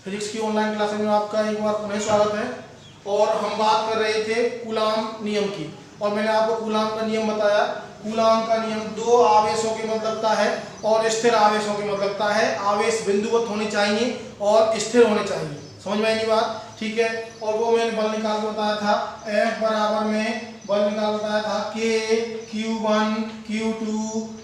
Physics की online class में आपका एक बार पुनः स्वागत है। और हम बात कर रहे थे कूलाम नियम की, और मैंने आपको कूलाम का नियम बताया। कूलाम का नियम दो आवेशों की मददता है और स्थिर आवेशों की मददता है। आवेश बिंदुवत होने चाहिए और स्थिर होने चाहिए। समझ में आएगी बात? ठीक है। और वो मैंने बल निकाल के बताया था, F बराबर में बल निकाल बताया था K Q1 Q2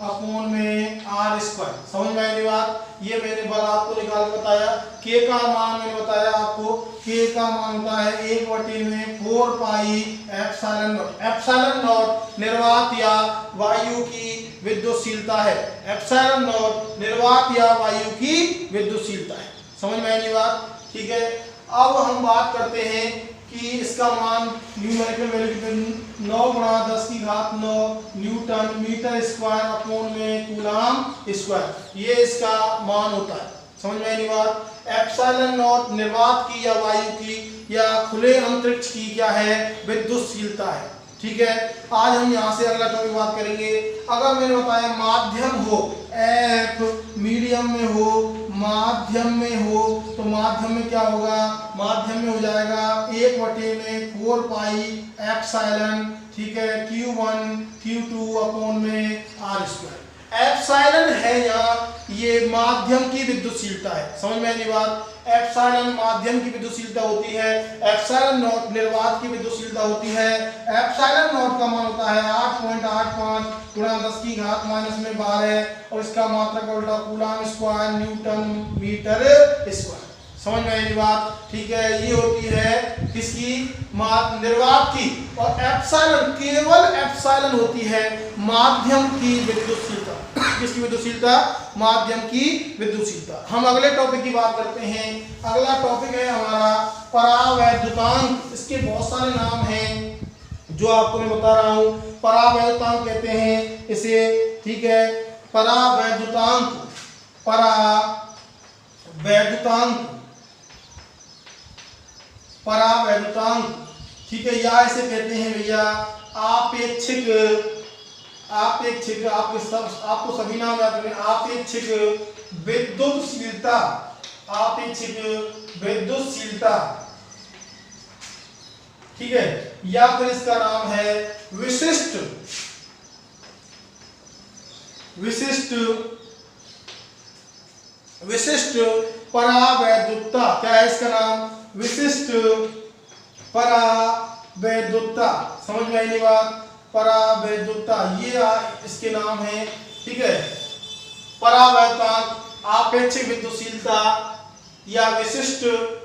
अपॉन में R स्क्वायर। समझ में आएगी बात? ये मैंने बल आपको निकाल के बताया। K का मान मैंने बताया आपको, K का मान होता है 1/4 pi epsilon not. Epsilon not निर्वात या वायु की विद्युतशीलता है। एप्सिलॉन नॉट निर्वात या वायु की विद्युतशीलता है। समझ में आएगी बात? ठीक है। अब हम बात करते हैं कि इसका मान numerical value 9×10⁹ newton metre square upon में कूलाम स्क्वायर, ये इसका मान होता है। समझ में आएगी बात? एप्सिलॉन नॉट निर्वात की या वायु की या खुले अंतरिक्ष की क्या है? विद्युतशीलता है। ठीक है। आज हम यहाँ से अगला टॉपिक बात करेंगे। अगर मैंने बताया माध्यम हो, F मीडियम में हो, माध्यम में हो, तो माध्यम में क्या होगा? माध्यम में हो जाएगा 1/4 पाई एप्सिलॉन, ठीक है, Q1 Q2 अपॉन में R स्क्वायर। एप्सिलॉन है यहाँ, ये माध्यम की विद्युतशीलता है। समझ में आएगी बात? एप्सिलॉन माध्यम की विद्युतशीलता होती है, एप्सिलॉन नॉट निर्वात की विद्युतशीलता होती है। एप्सिलॉन नॉट का मान होता है 8.85 × 10⁻⁻12 और इसका मात्रक उल्टा coulomb square newton metre square. समझ में आएगी बात? ठीक है। ये होती है किसकी? निर्वात की। और एप्सिलॉन, केवल एप्सिलॉन होती है माध्यम की विद्युतशीलता। किसकी विद्युतशीलता? माध्यम की विद्युतशीलता। हम अगले टॉपिक की बात करते हैं। अगला टॉपिक है हमारा परावैद्युतांक। इसके बहुत सारे नाम हैं जो आपको मैं बता रहा हूं। परावैद्युतांक कहते हैं इसे, ठीक है। परावैद्युतांक, परावैद्युतांक, परावैद्युतांक, ठीक है। या इसे कहते हैं भैया आपेक्षिक, आपेक्षिक, आपको सभी नाम याद रखने। आपेक्षिक विद्युतशीलता, आपेक्षिक विद्युतशीलता, ठीक है। या फिर इसका नाम है विशिष्ट, विशिष्ट, विशिष्ट परावैद्युतता। क्या है इसका नाम? विशिष्ट परावैद्युतता। समझ में आएगी बात? परावैद्युतता, ये इसके नाम है, ठीक है। परावैद्युतांक, आपेक्षिक विद्युतशीलता या विशिष्ट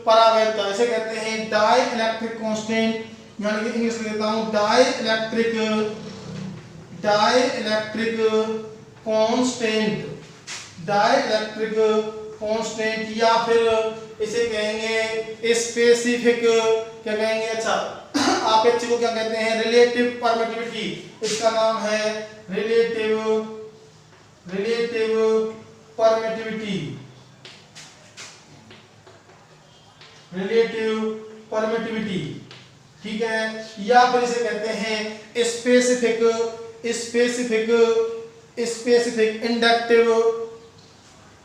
परावैद्युतता, इसे कहते हैं डाइइलेक्ट्रिक कांस्टेंट, यानी कि इंग्लिश में देता हूं dielectric, dielectric constant, dielectric constant. या फिर इसे कहेंगे स्पेसिफिक, क्या कहेंगे? अच्छा, आपेक्षिक को क्या कहते हैं? Relative permittivity. इसका नाम है relative, relative permittivity, relative permittivity, ठीक है। या फिर इसे कहते हैं specific, specific, specific inductive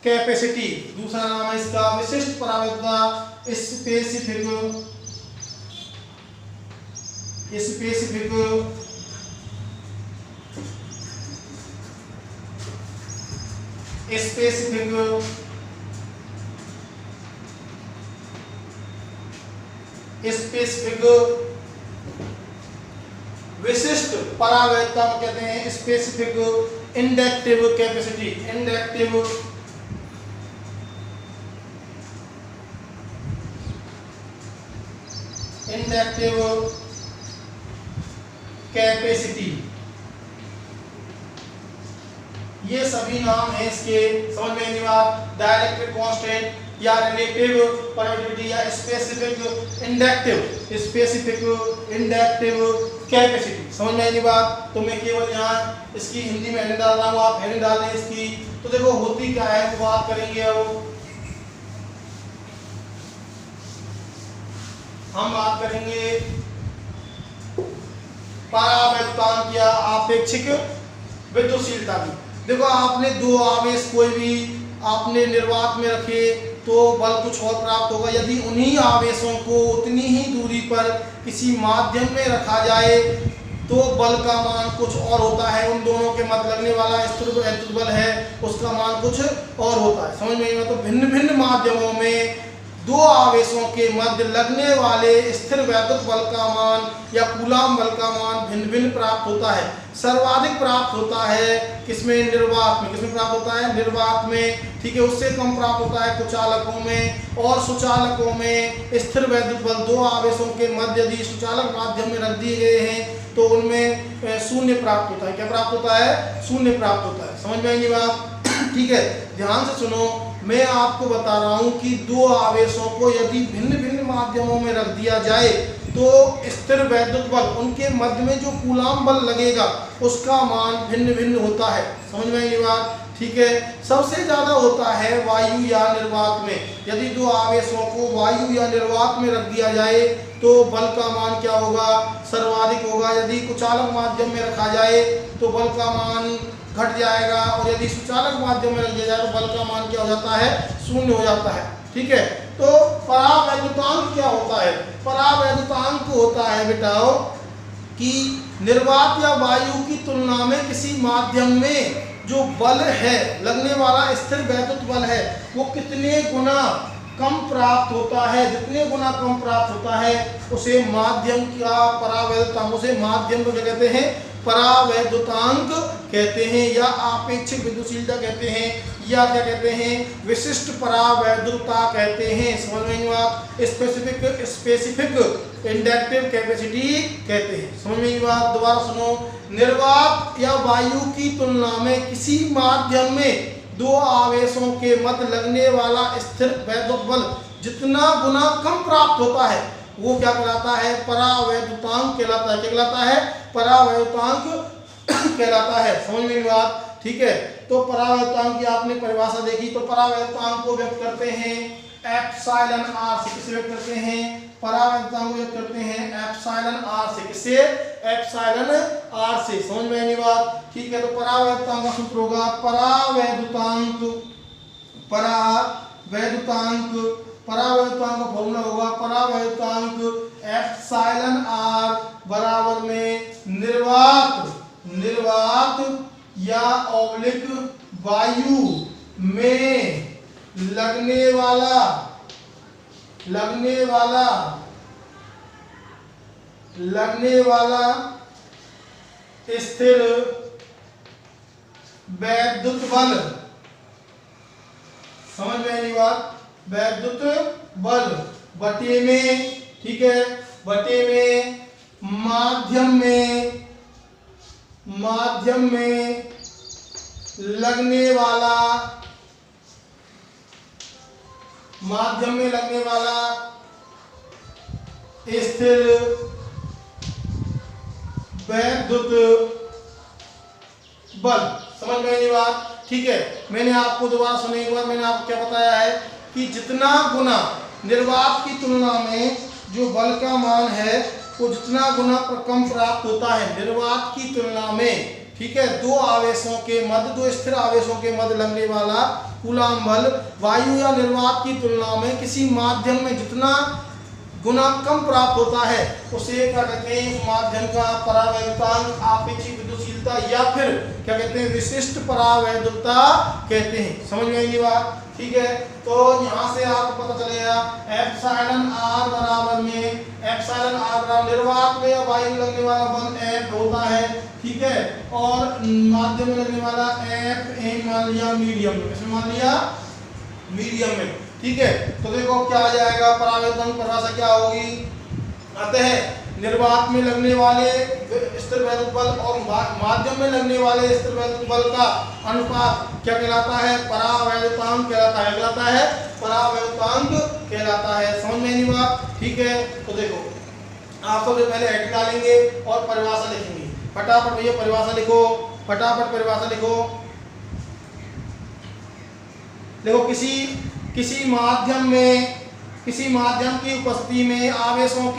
capacity. दूसरा नाम है इसका विशिष्ट परावैद्युतता, स्पेसिफिक, स्पेसिफिक, स्पेसिफिक, स्पेसिफिक, विशिष्ट परावैद्युतता को कहते हैं specific inductive capacity, inductive, inductive capacity. ये सभी नाम हैं इसके। समझ में आएगी बात? डाइइलेक्ट्रिक कांस्टेंट या रिलेटिव परमिटिविटी या specific inductive, specific inductive capacity. समझ में आएगी बात? तो मैं केवल यहाँ इसकी हिंदी में हेडिंग डाल रहा हूँ, आप हेडिंग डाल दें इसकी। तो देखो होती क्या है, वो बात करेंगे। अब हम बात करेंगे परावैद्युतांक या आपेक्षिक विद्युतशीलता की। देखो आपने दो आवेश कोई भी आपने निर्वात में रखे, तो बल कुछ और प्राप्त होगा। यदि उन्हीं आवेशों को उतनी ही दूरी पर किसी माध्यम में रखा जाए तो बल का मान कुछ और होता है। उन दोनों के मध्य लगने वाला स्थिर वैद्युत बल है, उसका मान कुछ और होता है। समझ में आई? तो भिन्न भिन्न माध्यमों में दो आवेशों के मध्य लगने वाले स्थिर वैद्युत बल का मान या कूलाम बल का मान भिन्न भिन्न प्राप्त होता है। सर्वाधिक प्राप्त होता है किसमें? निर्वात में। किसमें प्राप्त होता है? निर्वात में। ठीक है, उससे कम प्राप्त होता है कुचालकों में। और सुचालकों में स्थिर वैद्युत बल दो आवेशों के मध्य यदि सुचालक माध्यम में रख दिए गए हैं तो उनमें शून्य प्राप्त होता है। क्या प्राप्त होता है? शून्य प्राप्त होता है। समझ में आएगी बात? ठीक है, ध्यान से सुनो। मैं आपको बता रहा हूं कि दो आवेशों को यदि भिन्न भिन्न माध्यमों में रख दिया जाए तो स्थिर वैद्युत बल, उनके मध्य में जो कूलाम बल लगेगा उसका मान भिन्न भिन्न होता है। समझ में आएगी बात? ठीक है, सबसे ज्यादा होता है वायु या निर्वात में। यदि दो आवेशों को वायु या निर्वात में रख दिया जाए तो बल का मान क्या होगा? सर्वाधिक होगा। यदि कुचालक माध्यम में रखा जाए तो बल का मान घट जाएगा, और यदि सुचालक माध्यम में रख दिया जाए तो बल का मान क्या हो जाता है? शून्य हो जाता है। ठीक है, तो परावैद्युतांक क्या होता है? परावैद्युतांक होता है बेटाओ कि निर्वात या वायु की तुलना में किसी माध्यम में जो बल है, लगने वाला स्थिर वैद्युत बल है, वो कितने गुना कम प्राप्त होता है। जितने गुना कम प्राप्त होता है उसे माध्यम का परावैद्युतांक, उसे माध्यम को क्या कहते हैं? परावैद्युतांक कहते हैं, या आपेक्षिक विद्युशीलता कहते हैं, या क्या कहते हैं? विशिष्ट परावैद्युता कहते हैं। समझ में आप? स्पेसिफिक इंडक्टिव कैपेसिटी कहते हैं। समझ में बात? दोबारा सुनो। निर्वात या वायु की तुलना में किसी माध्यम में दो आवेशों के मध्य लगने वाला स्थिर वैद्युत बल जितना गुना कम प्राप्त होता है वो क्या कहलाता है? परावैद्युतांक कहलाता है। क्या कहलाता है? परावैद्युतांक कहलाता है। समझ में बात? ठीक है, तो परावैद्युतांक की आपने परिभाषा देखी। तो परावैद्युतांक को व्यक्त करते हैं एप्सिलॉन आर से। किससे व्यक्त करते हैं? परावैद्युतांक को व्यक्त करते हैं एप्सिलॉन आर से। किससे? एप्सिलॉन आर से। समझ में आई बात? ठीक है, तो परावैद्युतांक का सूत्र होगा परावैद्युतांक का फॉर्मूला होगा परावैद्युतांक एप्सिलॉन आर बराबर में निर्वात या ऑब्लिक वायु में लगने वाला स्थिर वैद्युत बल। समझ में आई बात? वैद्युत बल बटे में, ठीक है, बटे में माध्यम में लगने वाला स्थिर वैद्युत बल। समझ में आई बात? ठीक है, मैंने आपको दोबारा सुने एक बार। मैंने आपको क्या बताया है कि जितना गुना निर्वात की तुलना में जो बल का मान है वो जितना गुना कम प्राप्त होता है निर्वात की तुलना में। ठीक है, दो आवेशों के मध्य, दो स्थिर आवेशों के मध्य लगने वाला कूलाम बल वायु या निर्वात की तुलना में किसी माध्यम में जितना गुना कम प्राप्त होता है उसे क्या कहते हैं? उस माध्यम का परावैद्युतांक, आपेक्षिक विद्युशीलता, या फिर क्या कहते हैं? विशिष्ट परावैद्युता कहते हैं। समझ में आएगी बात? ठीक है, तो यहाँ से आपको पता चलेगा एप्सिलॉन आर बराबर निर्वात में या वायु में लगने वाला बल एफ होता है। ठीक है, और माध्यम में लगने वाला एफ एम मान लिया मीडियम में। इसमें मान लिया मीडियम में। ठीक है, तो देखो क्या आ जाएगा? परावैद्युतांक परिभाषा क्या होगी? अतः निर्वात में लगने वाले स्थिर वैद्युत बल और माध्यम में लगने वाले स्थिर वैद्युत बल का अनुपात क्या कहलाता है? परावैद्युतांक कहलाता है। परावैद्युतांक कहलाता है। समझ में नहीं बात? ठीक है, तो देखो आप सबसे पहले हेड डालेंगे और परिभाषा लिखेंगे। फटाफट भैया परिभाषा लिखो, फटाफट परिभाषा लिखो। देखो किसी माध्यम की उपस्थिति में आवेशों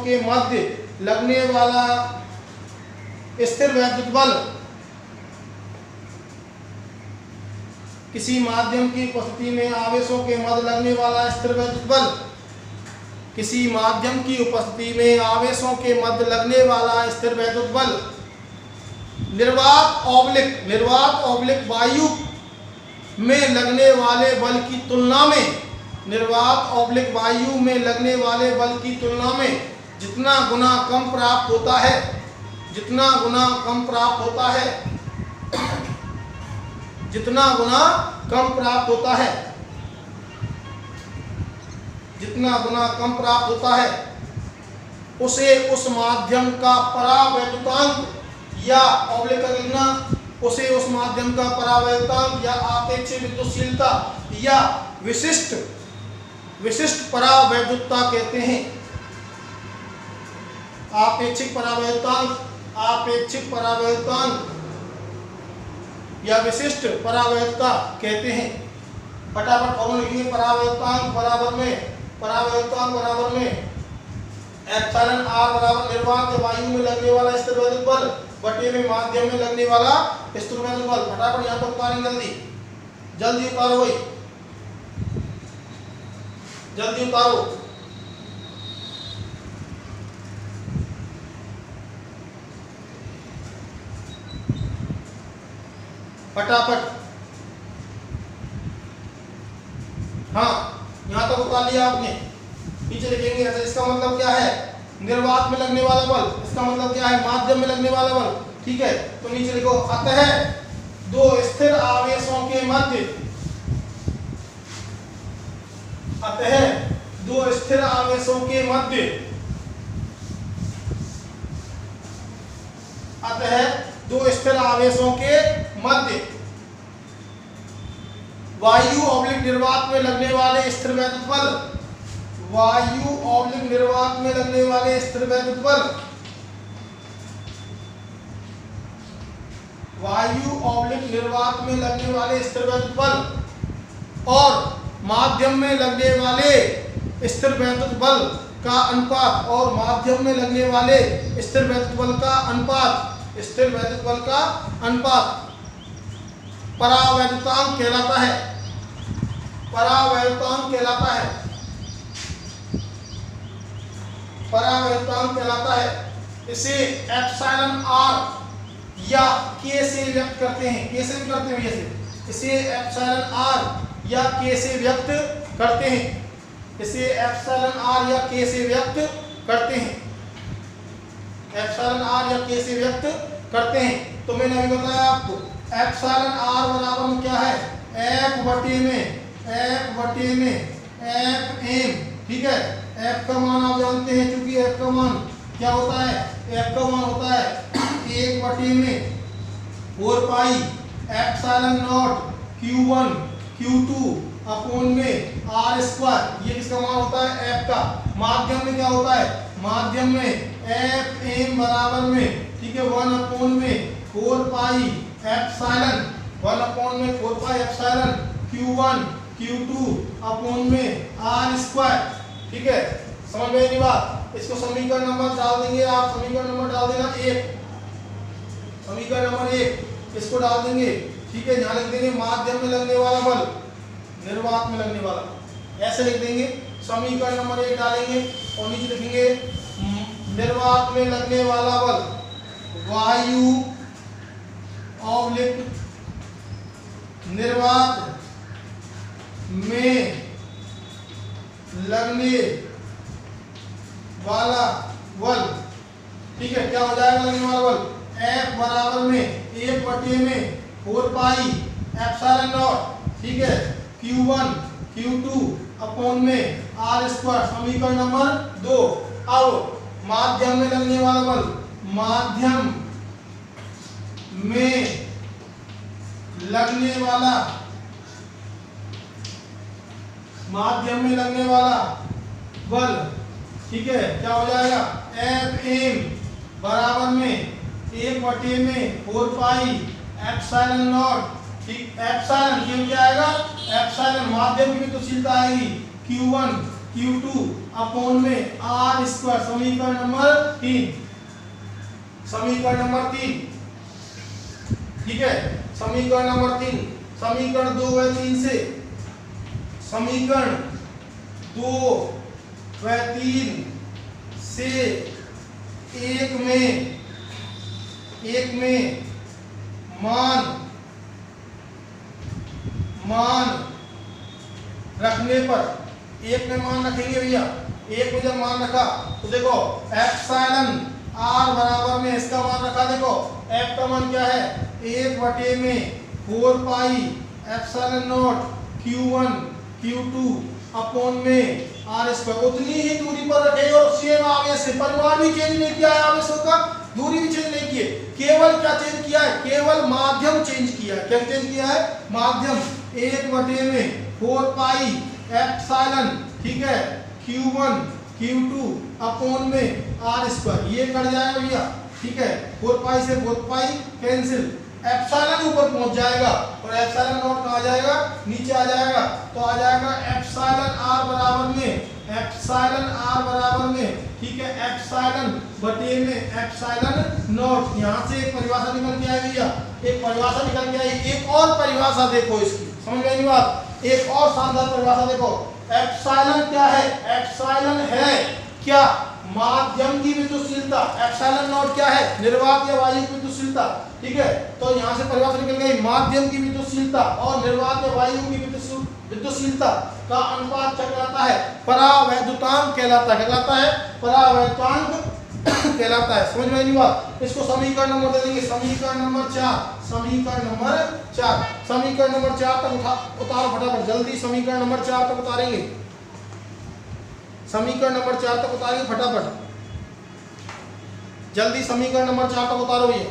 के मध्य लगने वाला स्थिर वैद्युत बल किसी माध्यम की उपस्थिति में आवेशों के मध्य लगने वाला स्थिर वैद्युत बल, किसी माध्यम की उपस्थिति में आवेशों के मध्य लगने वाला स्थिर वैद्युत बल निर्वात ऑब्लिक वायु में लगने वाले बल की तुलना में, निर्वात ऑब्लिक वायु में लगने वाले बल की तुलना में जितना गुना कम प्राप्त होता है, जितना गुना कम प्राप्त होता है, जितना गुना कम प्राप्त होता है, जितना गुना कम प्राप्त होता है उसे उस माध्यम का परावैद्युतांक या ऑब्लिक लिखना, उसे उस माध्यम का परावैद्युतांक या आपेक्षिक विद्युतशीलता या विशिष्ट परावैद्युतता कहते हैं। आपेक्षिक परावैद्युतांक या विशिष्ट परावैद्युतता कहते हैं। फटाफट फॉर्मूला लिखिए। परावैद्युतांक बराबर में एप्सिलॉन आर बराबर निर्वात वायु में लगने वाला स्थिर वैद्युत बल बटे में माध्यम में लगने वाला स्थिर वैद्युत बल। फटाफट यहाँ पर उतारेंगे, जल्दी उतारो भाई, जल्दी उतारो। फटाफट, हाँ यहाँ तक उतार लिया आपने। नीचे लिखेंगे ऐसे। इसका मतलब क्या है? निर्वात में लगने वाला बल। इसका मतलब क्या है? माध्यम में लगने वाला बल। ठीक है, तो नीचे लिखो अतः दो स्थिर आवेशों के मध्य, अतः दो स्थिर आवेशों के मध्य, अतः दो स्थिर आवेशों के मध्य वायु ऑब्लिक निर्वात में लगने वाले स्थिर वैद्युत बल, वायु ऑब्लिक निर्वात में लगने वाले स्थिर वैद्युत बल, वायु ऑब्लिक निर्वात में लगने वाले स्थिर वैद्युत बल और माध्यम में लगने वाले स्थिर वैद्युत बल का अनुपात, और माध्यम में लगने वाले स्थिर वैद्युत बल का अनुपात, स्थिर वैद्युत बल का अनुपात परावैद्युतांक कहलाता है, परावैद्युतांक कहलाता है, परावैद्युतांक कहलाता है। इसे एप्सिलॉन आर या के से व्यक्त करते हैं। के से भी करते हैं ऐसे। इसे एप्सिलॉन आर या के से व्यक्त करते हैं। इसे एप्सिलॉन आर या के से व्यक्त करते हैं। एप्सिलॉन आर या के से व्यक्त करते हैं। तो मैंने अभी बताया आपको एप्सिलॉन आर बराबर में क्या है? एफ बटे में एफ एम। ठीक है, एफ का मान आप जानते हैं, क्योंकि एफ का मान क्या होता है? एफ का मान होता है 1 बटे में 4 pi epsilon not Q1 Q2 upon में R स्क्वायर। ये किसका मान होता है? एफ का। माध्यम में क्या होता है? माध्यम में एफ एम बराबर में, ठीक है, 1 अपॉन में 4 पाई एप्सिलॉन, 1 अपॉन में 4 pi epsilon Q1 Q2 upon में R स्क्वायर। ठीक है, समझ में नहीं बात? इसको समीकरण नंबर डाल देंगे आप। समीकरण नंबर डाल देना 1, समीकरण नंबर 1 इसको डाल देंगे। ठीक है, यहाँ लिख देंगे माध्यम में लगने वाला बल, निर्वात में लगने वाला, ऐसे लिख देंगे। समीकरण नंबर 1 डालेंगे और नीचे लिखेंगे निर्वात में लगने वाला बल वायु ऑब्लिक निर्वात में लगने वाला बल। ठीक है, क्या हो जाएगा लगने वाला बल? F बराबर में 1 बटे में 4 पाई एप्सिलॉन नॉट, ठीक है, Q1 Q2 अपॉन में R स्क्वायर। समीकरण नंबर 2। अब माध्यम में लगने वाला बल, माध्यम में लगने वाला, माध्यम में लगने वाला बल, ठीक है, क्या हो जाएगा? एफ एम बराबर में 1 बटे में 4 पाई एप्सिलॉन नॉट। ठीक, एप्सिलॉन ये क्या आएगा? एप्सिलॉन माध्यम की विद्युतशीलता आएगी Q1 Q2 अपॉन में R स्क्वायर। समीकरण नंबर 3, समीकरण नंबर 3। ठीक है, समीकरण नंबर 3, समीकरण 2 व 3 से, समीकरण 2 व 3 से एक में मान रखने पर, एक में मान रखेंगे भैया, एक में जब मान रखा तो देखो एप्सिलॉन आर बराबर में इसका मान रखा, देखो एफ का मान क्या है 1/4 pi epsilon not Q1 Q2 upon में आर स्क्वायर, उतनी ही दूरी पर रखे और सेम आवेश से, परिमाण भी चेंज नहीं किया है आवेशों का, दूरी भी चेंज नहीं किए, केवल क्या चेंज किया है, केवल माध्यम चेंज किया है। क्या चेंज किया है, माध्यम, 1/4 पाई एप्सिलॉन, ठीक है, Q1 Q2 अपॉन में आर स्क्वायर, ये कट जाएगा भैया, ठीक है, 4 पाई से 4 पाई कैंसिल, एप्सिलॉन ऊपर पहुंच जाएगा और एप्सिलॉन नॉट कहाँ जाएगा, नीचे आ जाएगा, तो आ जाएगा एप्सिलॉन आर बराबर में, एप्सिलॉन आर बराबर में, ठीक है, एप्सिलॉन बटे में एप्सिलॉन नॉट। यहाँ से एक परिभाषा निकल के आई भैया, एक परिभाषा निकल के आई, एक और परिभाषा देखो इसकी, समझ में आई बात, एक और शानदार परिभाषा देखो, एप्सिलॉन क्या है, एप्सिलॉन है क्या, माध्यम की विद्युतशीलता, एप्सिलॉन नॉट क्या है, निर्वात या वायु की विद्युतशीलता, ठीक है, तो यहाँ से परिभाषा निकल गई, माध्यम की विद्युतशीलता और निर्वात या वायु की विद्युतशीलता का अनुपात क्या कहलाता है, परावैद्युतांक कहलाता है, क्या कहलाता है, परावैद्युतांक कहलाता है। समझ में आई बात, इसको समीकरण नंबर दे देंगे, समीकरण नंबर 4, समीकरण नंबर 4, समीकरण नंबर 4 तक उतारो फटाफट, जल्दी समीकरण नंबर 4 तक उतारेंगे, समीकरण नंबर 4 तक उतारेंगे फटाफट, जल्दी समीकरण नंबर 4 तक उतारो भैया।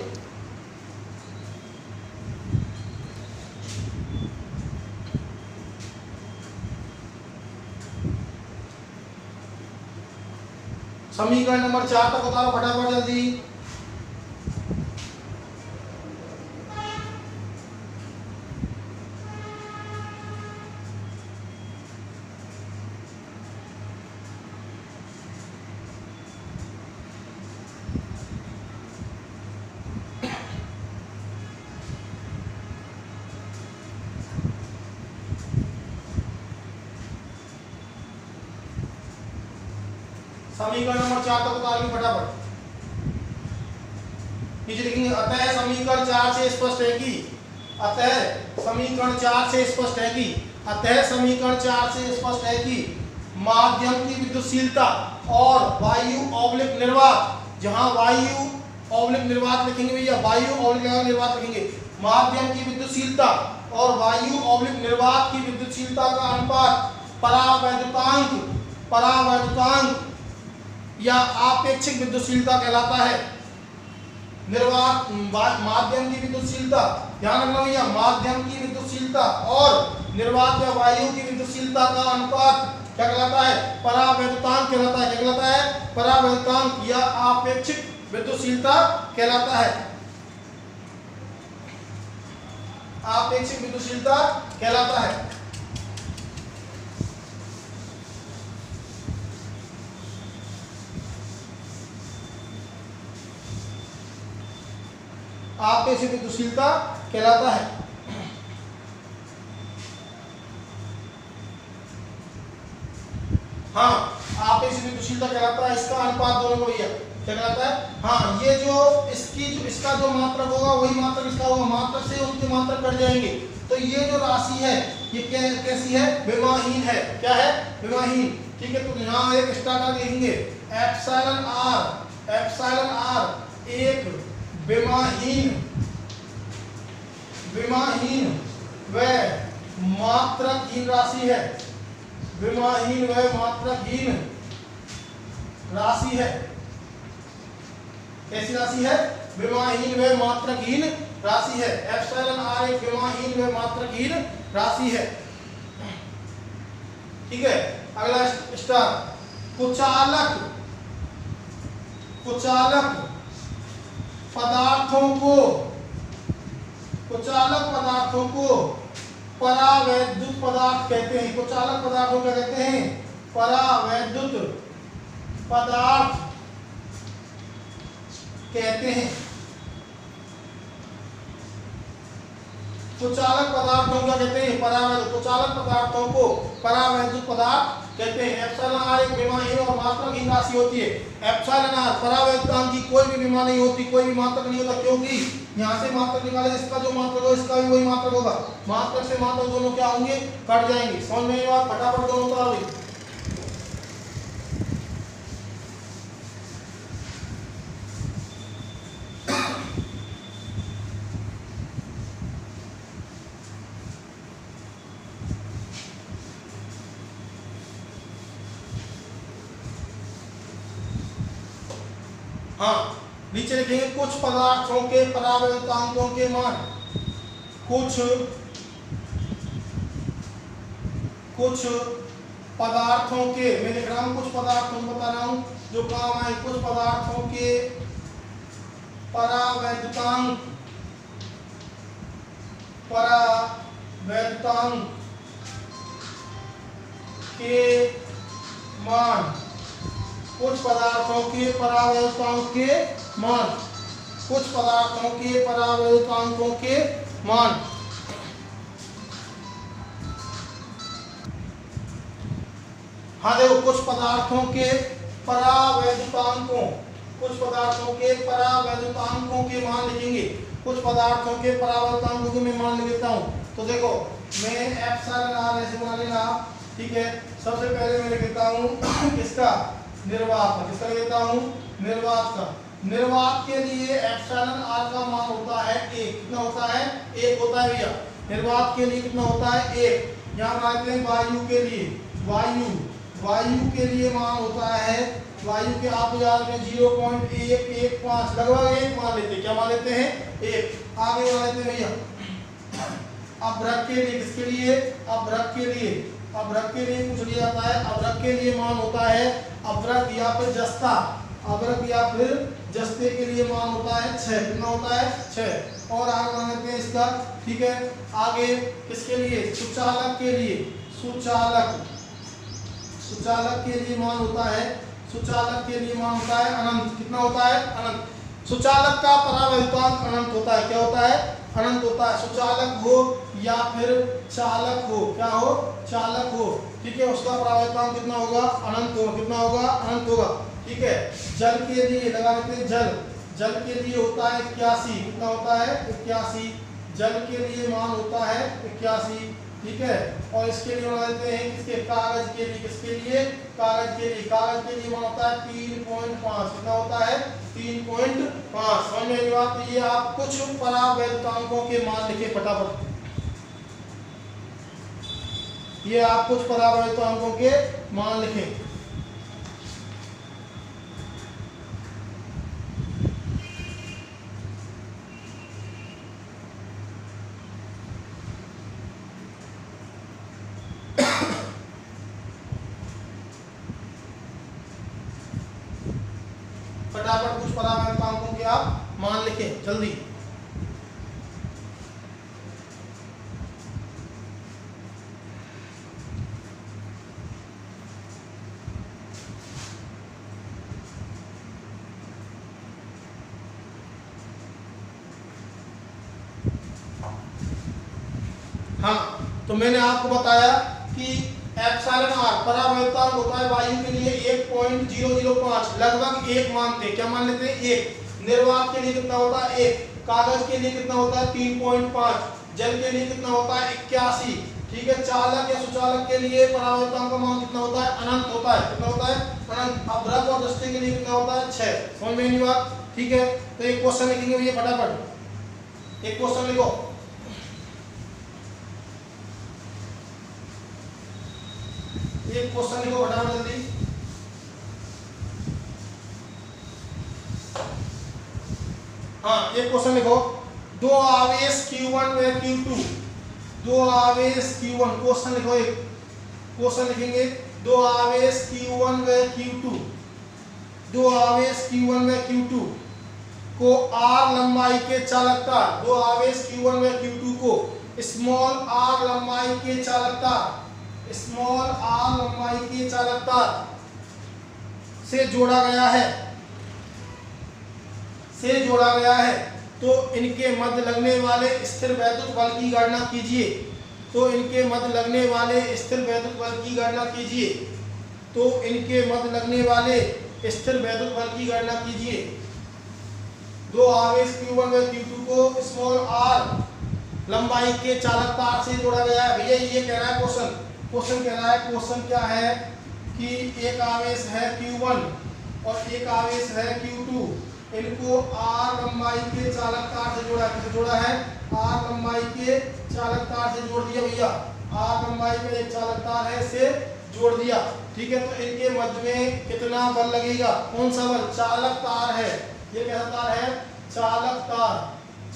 समीकरण नंबर 4 तक उतारो फटाफट जल्दी। समीकरण नंबर 4 तक उतारेंगे फटाफट, नीचे लिखेंगे, अतः समीकरण 4 से स्पष्ट है कि, अतः समीकरण 4 से स्पष्ट है कि, अतः समीकरण 4 से स्पष्ट है कि माध्यम की विद्युतशीलता और वायु ऑब्लिक निर्वात, जहां वायु ऑब्लिक निर्वात लिखेंगे भैया, वायु ऑब्लिक निर्वात लिखेंगे, माध्यम की विद्युतशीलता और वायु ऑब्लिक निर्वात की विद्युतशीलता का अनुपात परावैद्युतांक या आपेक्षिक विद्युतशीलता कहलाता है। निर्वात माध्यम की विद्युतशीलता, ध्यान रखना भैया, माध्यम की विद्युतशीलता और निर्वात या वायु की विद्युतशीलता का अनुपात क्या कहलाता है, परावैद्युतांक कहलाता है। क्या कहलाता है, परावैद्युतांक या आपेक्षिक विद्युतशीलता कहलाता है, आपेक्षिक विद्युतशीलता कहलाता है। आपेक्षिक विद्युतशीलता कहलाता है। हाँ, आपेक्षिक विद्युतशीलता कहलाता है, इसका अनुपात दोनों को भैया क्या कहलाता है, हाँ, ये जो इसका जो मात्रक होगा वही मात्रक इसका होगा, मात्रक से उनके मात्रक कट जाएंगे, तो ये जो राशि है ये कैसी है, विमाहीन है। क्या है, विमाहीन, ठीक है। तो यहाँ एक स्टार्टर लिखेंगे, एप्सिलॉन आर एक विमाहीन व मात्रकहीन राशि है, विमाहीन व मात्रकहीन राशि है। कैसी राशि है, विमाहीन व मात्रकहीन राशि है। एप्सिलॉन आर एक विमाहीन व मात्रकहीन राशि है, ठीक है। अगला स्टार, कुचालक पदार्थों को परावैद्युत पदार्थ कहते हैं। कुचालक पदार्थों को कहते हैं परावैद्युत पदार्थ कहते हैं। कुचालक पदार्थों क्या कहते हैं, परावैद्युत। कुचालक पदार्थों को परावैद्युत पदार्थ कहते हैं। एप्सिलॉन आर एक विमाहीन और मात्रकहीन राशि होती है। एप्सिलॉन आर परावैद्युतांक की कोई भी विमा नहीं होती, कोई भी मात्रक नहीं होता, क्योंकि यहाँ से मात्रक निकाले, इसका जो मात्रक हो इसका भी वही मात्रक होगा। मात्रक से मात्रक दोनों क्या होंगे, कट जाएंगे। समझ में आई बात, फटाफट दोनों उतार ली। हाँ, नीचे लिखेंगे कुछ पदार्थों के परावैद्युतांकों के मान। कुछ पदार्थों के, मैं लिख रहा हूँ कुछ पदार्थों को बता रहा हूँ जो काम आए। कुछ पदार्थों के परावैद्युतांक के मान। कुछ पदार्थों के परावैद्युतांक के मान। कुछ पदार्थों के परावैद्युतांकों के मान। हाँ देखो, कुछ पदार्थों के परावैद्युतांकों, कुछ पदार्थों के परावैद्युतांकों के मान लिखेंगे। कुछ पदार्थों के परावैद्युतांकों के मैं मान लिख देता हूँ। तो देखो, मैं एप्सिलॉन आर ऐसे बना लेना, ठीक है। सबसे पहले मैं लिख देता हूँ किसका, निर्वात का। किसका लिख देता हूँ, निर्वात का। निर्वात के लिए एप्सिलॉन आर का मान होता है 1। कितना होता है, 1 होता है भैया। निर्वात के लिए कितना होता है, 1। यहाँ बनाते हैं वायु के लिए। वायु के लिए मान होता है, वायु के आप याद में 0.115 लगभग 1 मान लेते हैं। क्या मान लेते हैं, 1। आगे मान लेते हैं भैया अभ्रक के लिए। किसके लिए, अभ्रक के लिए। अभ्रक के लिए पूछ लिया जाता है। अभ्रक के लिए मान होता है, अभ्रक या फिर जस्ता, अभ्रक या फिर जस्ते के लिए मान होता है 6। कितना होता है, 6। और आगे मान लेते हैं इसका, ठीक है। आगे किसके लिए, सुचालक के लिए। सुचालक के लिए मान होता है, सुचालक के लिए मान होता है अनंत। कितना होता है, अनंत। सुचालक का परावैद्युतांक अनंत होता है। क्या होता है, अनंत होता है। सुचालक हो या फिर चालक हो, क्या हो, चालक हो, ठीक है। उसका परावैद्युतांक कितना होगा, अनंत होगा। कितना होगा, अनंत होगा, ठीक है। जल के लिए लगा लेते हैं, जल के लिए होता है 81। कितना होता है, 81। जल के लिए मान होता है 81, ठीक है। और इसके लिए बना देते हैं किसके, कागज के लिए। किसके लिए, कागज के लिए। कागज के लिए मान होता है 3.5। कितना होता है, 3.5। समझ में आई बात। तो ये आप कुछ परावैद्युतांकों के मान लिखे फटाफट। ये आप कुछ परावैद्युतांकों के मान लिखें। फटाफट कुछ परावैद्युतांकों के आप मान लिखें जल्दी। हाँ, तो मैंने आपको बताया कि एप्सिलॉन आर परावैद्युतांक होता है वायु के लिए 1.005, लगभग 1 मानते हैं। क्या मान लेते हैं, 1। निर्वात के लिए कितना होता है, 1। कागज के लिए कितना होता है, 3.5। जल के लिए कितना होता है, 81, ठीक है। चालक या सुचालक के लिए परावैद्युतांक का मान कितना होता है, अनंत होता है। कितना होता है, अनंत। अभ्रक और जस्ते के लिए कितना होता है, 6। समझ में आई बात, ठीक है। तो एक क्वेश्चन लिखेंगे भैया फटाफट, एक क्वेश्चन लिखो। एक क्वेश्चन लिखो फटाफट जल्दी। हाँ, एक क्वेश्चन लिखो। दो आवेश Q1 व Q2, दो आवेश Q1, क्वेश्चन लिखो। एक क्वेश्चन लिखेंगे, दो आवेश Q1 व Q2, दो आवेश Q1 व Q2 को r लंबाई के चालकता, दो आवेश Q1 व Q2 को स्मॉल r लंबाई के चालकता, स्मॉल r लंबाई की चालकता से जोड़ा गया है, से जोड़ा गया है। तो इनके मध्य लगने वाले स्थिर वैद्युत बल की गणना कीजिए। तो इनके मध्य लगने वाले स्थिर वैद्युत बल की गणना कीजिए। तो इनके मध्य लगने वाले स्थिर वैद्युत बल की गणना कीजिए। दो आवेश Q1 व Q2 को स्मॉल r लंबाई के चालक तार से जोड़ा गया है। भैया ये कह रहा है क्वेश्चन कह रहा है, क्वेश्चन क्या है कि एक आवेश है Q1 और एक आवेश है Q2, इनको r लंबाई के चालक तार से जोड़ा, किसे जोड़ा है? r लंबाई के चालक तार से जोड़ दिया भैया। r लंबाई का एक चालक तार है, इसे जोड़ दिया। ठीक है, तो इनके मध्य में कितना बल लगेगा? कौन सा बल? चालक तार है। ये कैसा तार है? चालक तार।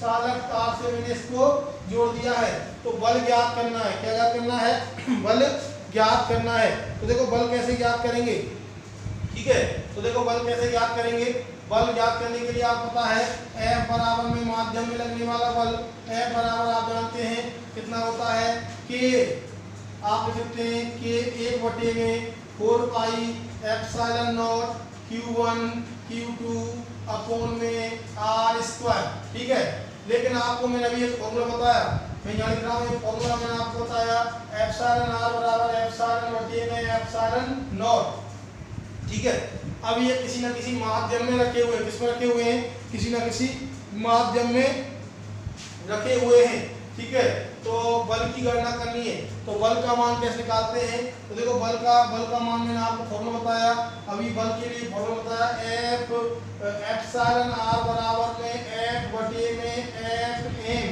चालक तार से मैंने इसको जोड़ दिया है। तो बल ज्ञात करना है। क्या ज्ञात करना है? बल ज्ञात करना है। तो देखो बल कैसे ज्ञात करेंगे। ठीक है, तो देखो बल कैसे ज्ञात करेंगे। बल ज्ञात करने के लिए आप पता है F बराबर में माध्यम में लगने वाला बल, F बराबर आप जानते हैं कितना होता है? K आप लिख सकते हैं K 1 में 4 pi epsilon not Q1 Q2 upon में R स्क्वायर। ठीक है, लेकिन आपको मैंने अभी एक फॉर्मूला बताया, मैं यहाँ लिख रहा हूँ, ये फॉर्मूला मैंने आपको बताया एप्सिलॉन R बराबर एप्सिलॉन में एप्सिलॉन नॉट। ठीक है, अब ये किसी न किसी माध्यम में रखे हुए हैं। किसमें रखे हुए हैं? किसी न किसी माध्यम में रखे हुए हैं। ठीक है, तो बल की गणना करनी है। तो बल का मान कैसे निकालते हैं? तो देखो बल का मान मैंने आपको फॉर्मूला बताया, अभी बल के लिए फॉर्मूला बताया F एप्सिलॉन R बराबर में F बटे में F m,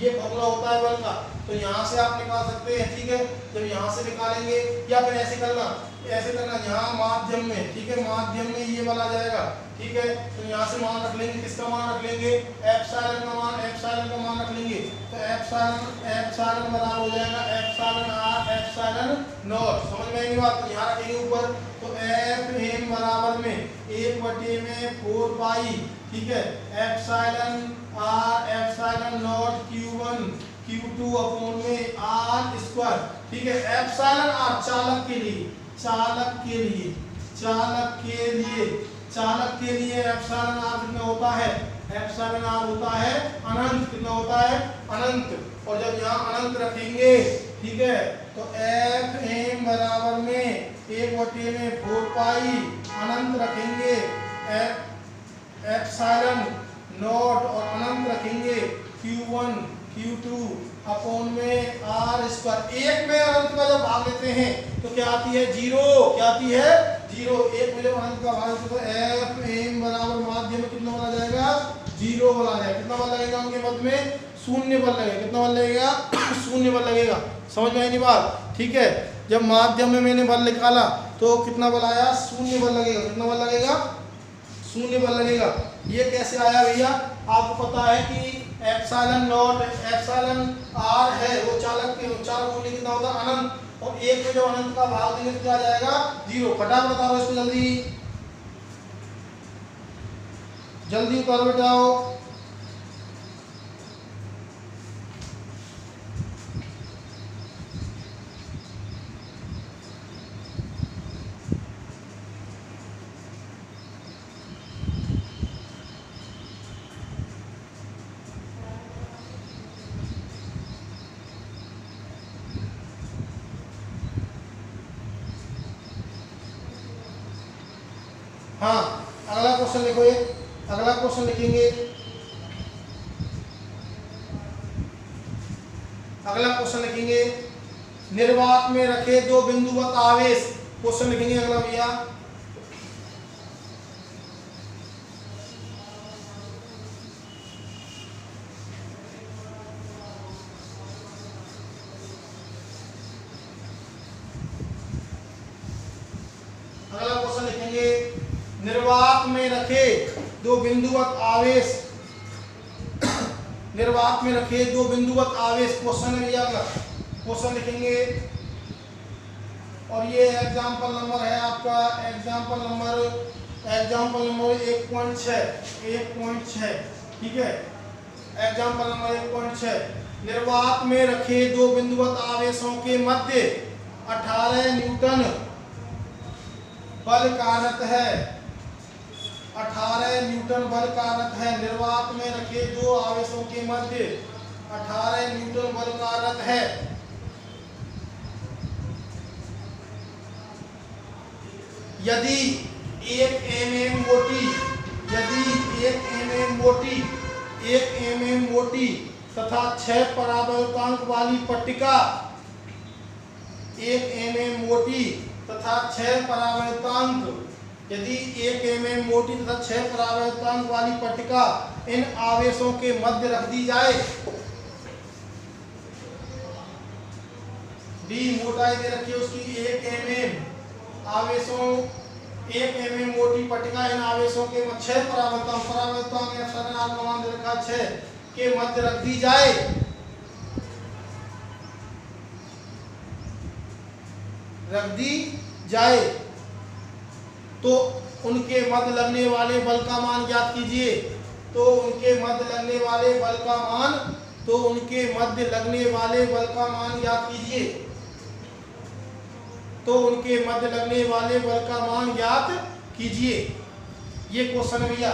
ये फॉर्मूला होता है बल का। तो यहाँ से आप निकाल सकते हैं। ठीक है, जब यहाँ से निकालेंगे या फिर ऐसे करना यहाँ माध्यम में। ठीक है, माध्यम में ये बल आ जाएगा। ठीक है, तो यहाँ से मान रख लेंगे, किसका मान रख लेंगे? एप्सिलॉन का मान रख लेंगे। तो एप्सिलॉन बराबर हो जाएगा एप्सिलॉन R एप्सिलॉन नॉट। समझ में आएगी बात? तो यहाँ रखेंगे ऊपर, तो F m बराबर में 1 बटे में 4 पाई। ठीक है, epsilon R epsilon not Q1 Q2 upon में R स्क्वायर। ठीक है, एप्सिलॉन R चालक के लिए एप्सिलॉन R कितना होता है? एप्सिलॉन R होता है अनंत। कितना होता है? अनंत। और जब यहाँ अनंत रखेंगे, ठीक है, तो F m बराबर में 1 बटे में 4 पाई अनंत रखेंगे एप्सिलॉन नॉट और अनंत रखेंगे Q1 Q2 अपॉन में R स्क्वायर। एक में अनंत का जब भाग लेते हैं तो क्या आती है? जीरो। क्या आती है? जीरो। एक में जब अनंत का भाग लेते हैं तो F m बराबर माध्यम में कितना बल आ जाएगा? 0 बल आ जाएगा। कितना बल लगेगा उनके मध्य में? 0 बल लगेगा। कितना बल लगेगा? 0 बल लगेगा। समझ में आएगी बात? ठीक है, जब माध्यम में मैंने बल निकाला तो कितना बल आया? 0 बल लगेगा। कितना बल लगेगा? 0 बल लगेगा। ये कैसे आया भैया? आपको पता है कि एप्सिलॉन नॉट एप्सिलॉन R है वो चालक मूल्य कितना होता है? अनंत। और एक में जब अनंत का भाग देंगे तो क्या आ जाएगा? 0। फटाफट बताओ इसको, जल्दी उतारो बेटाओ। हाँ, अगला क्वेश्चन लिखो। अगला क्वेश्चन लिखेंगे। अगला क्वेश्चन लिखेंगे, निर्वात में रखे दो बिंदुवत आवेश। क्वेश्चन लिखेंगे अगला भैया। अगला क्वेश्चन लिखेंगे, निर्वात में रखे दो बिंदुवत आवेश। निर्वात में रखे दो बिंदुवत आवेश। क्वेश्चन है भैया अगला। क्वेश्चन लिखेंगे और ये एग्जाम्पल नंबर है आपका, एग्जाम्पल नंबर 1.6। ठीक है, एग्जाम्पल नंबर 1.6। निर्वात में रखे दो बिंदुवत आवेशों के मध्य 18 न्यूटन बल कार्यरत है। 18 न्यूटन बल कार्यरत है। निर्वात में रखे दो आवेशों के मध्य 18 न्यूटन बल कार्यरत है। यदि 1 mm मोटी तथा 6 परावर्तनांक वाली पट्टिका 1 mm मोटी तथा 6 परावर्तनांक यदि 1 mm मोटी तथा 6 परावर्तनांक वाली पट्टिका इन आवेशों के मध्य रख दी जाए। डी मोटाई दे रखी है उसकी 1 mm आवेशों 1 mm मोटी पट्टिका इन आवेशों के 6 परावर्तनांक का मान दे रखा 6 के मध्य रख दी जाए। तो उनके मध्य लगने वाले बल का मान ज्ञात कीजिए। तो उनके मध्य लगने वाले बल का मान ज्ञात कीजिए। ये क्वेश्चन है भैया।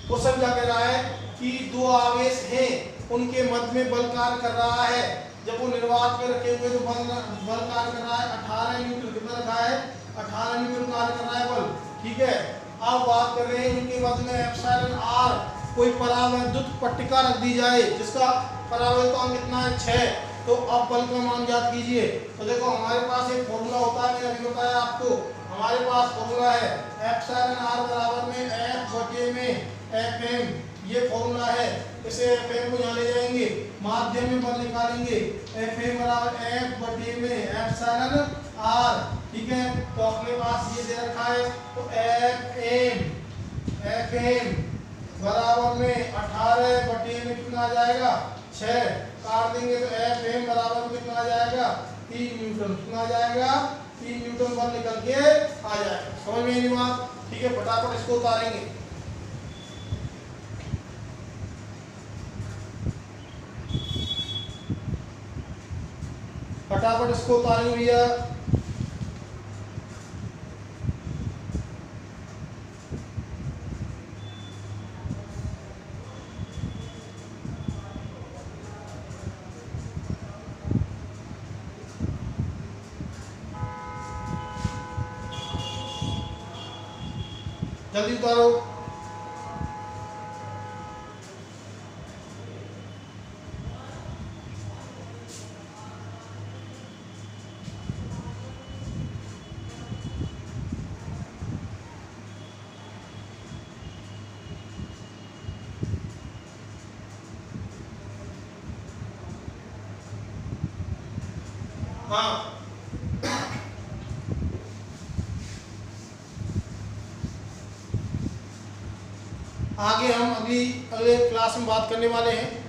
क्वेश्चन क्या कह रहा है कि दो आवेश हैं, उनके मध्य में बल कार्य कर रहा है। जब वो निर्वात में रखे हुए तो बल कार्य कर रहा है 18 न्यूटन। कितना रखा है? 18 न्यूटन कार्य कर रहा है बल। ठीक है, अब बात कर रहे हैं उनके मध्य में एप्सिलॉन आर कोई परावैद्युत पट्टिका रख दी जाए जिसका परावर्तनांक कितना है 6। तो अब बल का मान ज्ञात कीजिए। तो देखो हमारे पास एक फॉर्मूला होता है, मैंने अभी बताया आपको। हमारे पास फॉर्मूला है एप्सिलॉन आर बराबर में F बटे में Fm। ये फॉर्मूला है। इसे Fm को यहाँ ले जाएंगे, माध्यम में बल निकालेंगे। Fm बराबर F बटे में एप्सिलॉन आर। ठीक है, तो अपने पास ये दे रखा है। तो Fm बराबर में 18 बटे में कितना आ जाएगा 6 काट देंगे तो Fm बराबर में कितना आ जाएगा 3 न्यूटन। कितना आ जाएगा 3 न्यूटन बल निकल के आ जाएगा। समझ में नहीं बात? ठीक है, फटाफट इसको उतारेंगे। भैया। जल्दी उतारो। हाँ, आगे हम अगले क्लास में बात करने वाले हैं।